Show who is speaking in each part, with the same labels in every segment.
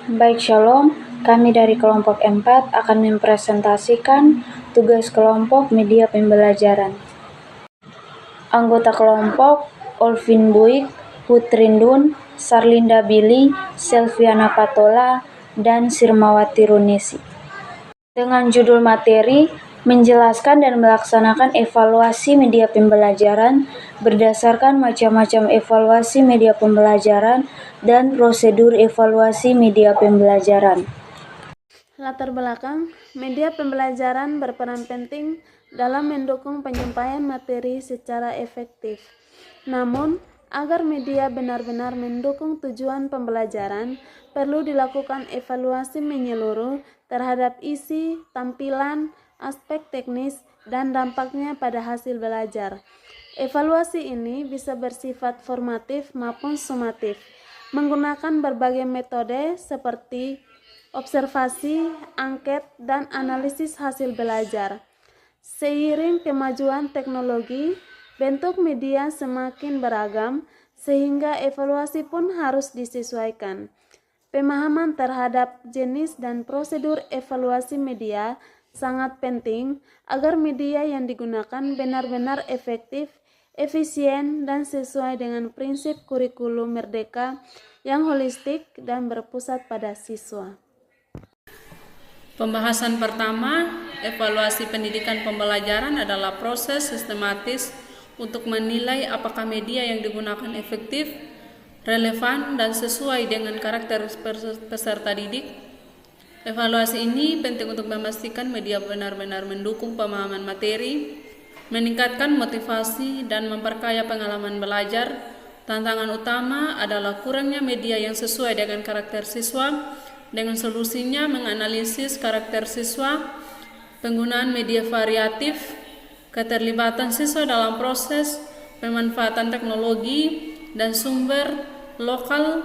Speaker 1: Baik, Shalom. Kami dari kelompok 4 akan mempresentasikan tugas kelompok media pembelajaran. Anggota kelompok Olvin Buik, Putrindun, Sarlinda Billy, Selviana Patola, dan Sirmawati Runisi. Dengan judul materi, menjelaskan dan melaksanakan evaluasi media pembelajaran berdasarkan macam-macam evaluasi media pembelajaran dan prosedur evaluasi media pembelajaran.
Speaker 2: Latar belakang, media pembelajaran berperan penting dalam mendukung penyampaian materi secara efektif. Namun, agar media benar-benar mendukung tujuan pembelajaran, perlu dilakukan evaluasi menyeluruh terhadap isi, tampilan, aspek teknis, dan dampaknya pada hasil belajar. Evaluasi ini bisa bersifat formatif maupun sumatif, menggunakan berbagai metode seperti observasi, angket, dan analisis hasil belajar. Seiring kemajuan teknologi, bentuk media semakin beragam, sehingga evaluasi pun harus disesuaikan. Pemahaman terhadap jenis dan prosedur evaluasi media sangat penting agar media yang digunakan benar-benar efektif, efisien, dan sesuai dengan prinsip kurikulum merdeka yang holistik dan berpusat pada siswa.
Speaker 3: Pembahasan pertama, evaluasi pendidikan pembelajaran adalah proses sistematis untuk menilai apakah media yang digunakan efektif, relevan, dan sesuai dengan karakter peserta didik. Evaluasi ini penting untuk memastikan media benar-benar mendukung pemahaman materi, meningkatkan motivasi, dan memperkaya pengalaman belajar. Tantangan utama adalah kurangnya media yang sesuai dengan karakter siswa. Dengan solusinya menganalisis karakter siswa, penggunaan media variatif, keterlibatan siswa dalam proses, pemanfaatan teknologi dan sumber lokal,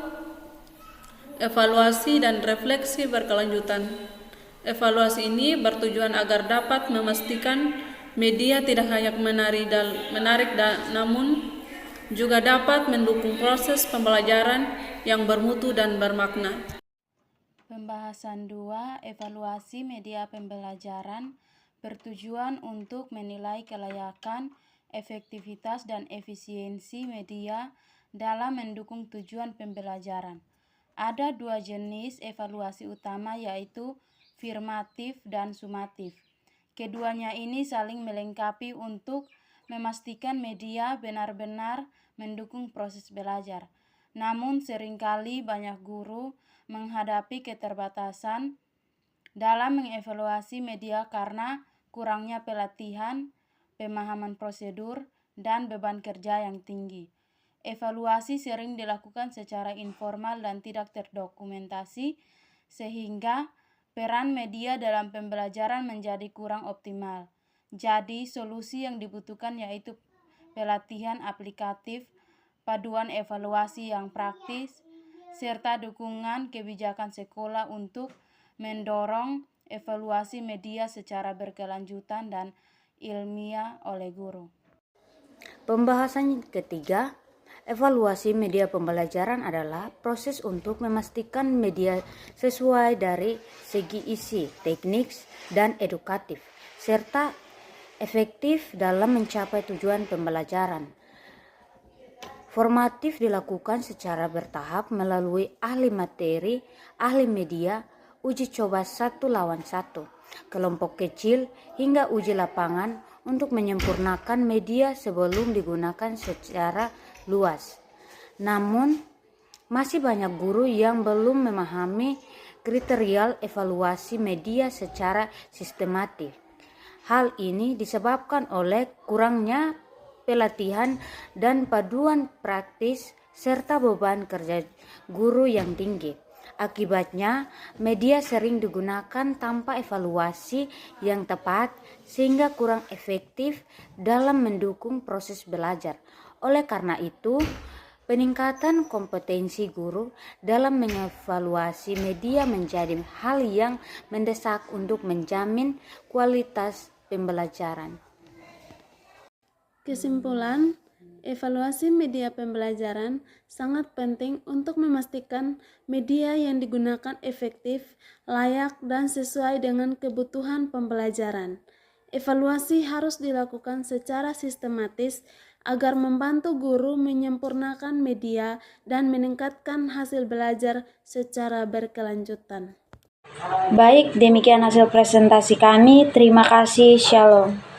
Speaker 3: evaluasi dan refleksi berkelanjutan. Evaluasi ini bertujuan agar dapat memastikan media tidak hanya menarik namun juga dapat mendukung proses pembelajaran yang bermutu dan bermakna.
Speaker 4: Pembahasan 2, evaluasi media pembelajaran bertujuan untuk menilai kelayakan, efektivitas, dan efisiensi media dalam mendukung tujuan pembelajaran. Ada dua jenis evaluasi utama, yaitu firmatif dan sumatif. Keduanya ini saling melengkapi untuk memastikan media benar-benar mendukung proses belajar. Namun seringkali banyak guru menghadapi keterbatasan dalam mengevaluasi media karena kurangnya pelatihan, pemahaman prosedur, dan beban kerja yang tinggi. Evaluasi sering dilakukan secara informal dan tidak terdokumentasi, sehingga peran media dalam pembelajaran menjadi kurang optimal. Jadi, solusi yang dibutuhkan yaitu pelatihan aplikatif, paduan evaluasi yang praktis, serta dukungan kebijakan sekolah untuk mendorong evaluasi media secara berkelanjutan dan ilmiah oleh guru.
Speaker 5: Pembahasan ketiga, evaluasi media pembelajaran adalah proses untuk memastikan media sesuai dari segi isi, teknis, dan edukatif, serta efektif dalam mencapai tujuan pembelajaran. Formatif dilakukan secara bertahap melalui ahli materi, ahli media, uji coba 1-1, kelompok kecil, hingga uji lapangan untuk menyempurnakan media sebelum digunakan secara luas. Namun, masih banyak guru yang belum memahami kriteria evaluasi media secara sistematis. Hal ini disebabkan oleh kurangnya pelatihan dan paduan praktis serta beban kerja guru yang tinggi. Akibatnya, media sering digunakan tanpa evaluasi yang tepat sehingga kurang efektif dalam mendukung proses belajar. Oleh karena itu, peningkatan kompetensi guru dalam mengevaluasi media menjadi hal yang mendesak untuk menjamin kualitas pembelajaran.
Speaker 2: Kesimpulan, Evaluasi media pembelajaran sangat penting untuk memastikan media yang digunakan efektif, layak, dan sesuai dengan kebutuhan pembelajaran. Evaluasi harus dilakukan secara sistematis agar membantu guru menyempurnakan media dan meningkatkan hasil belajar secara berkelanjutan.
Speaker 1: Baik, demikian hasil presentasi kami. Terima kasih. Shalom.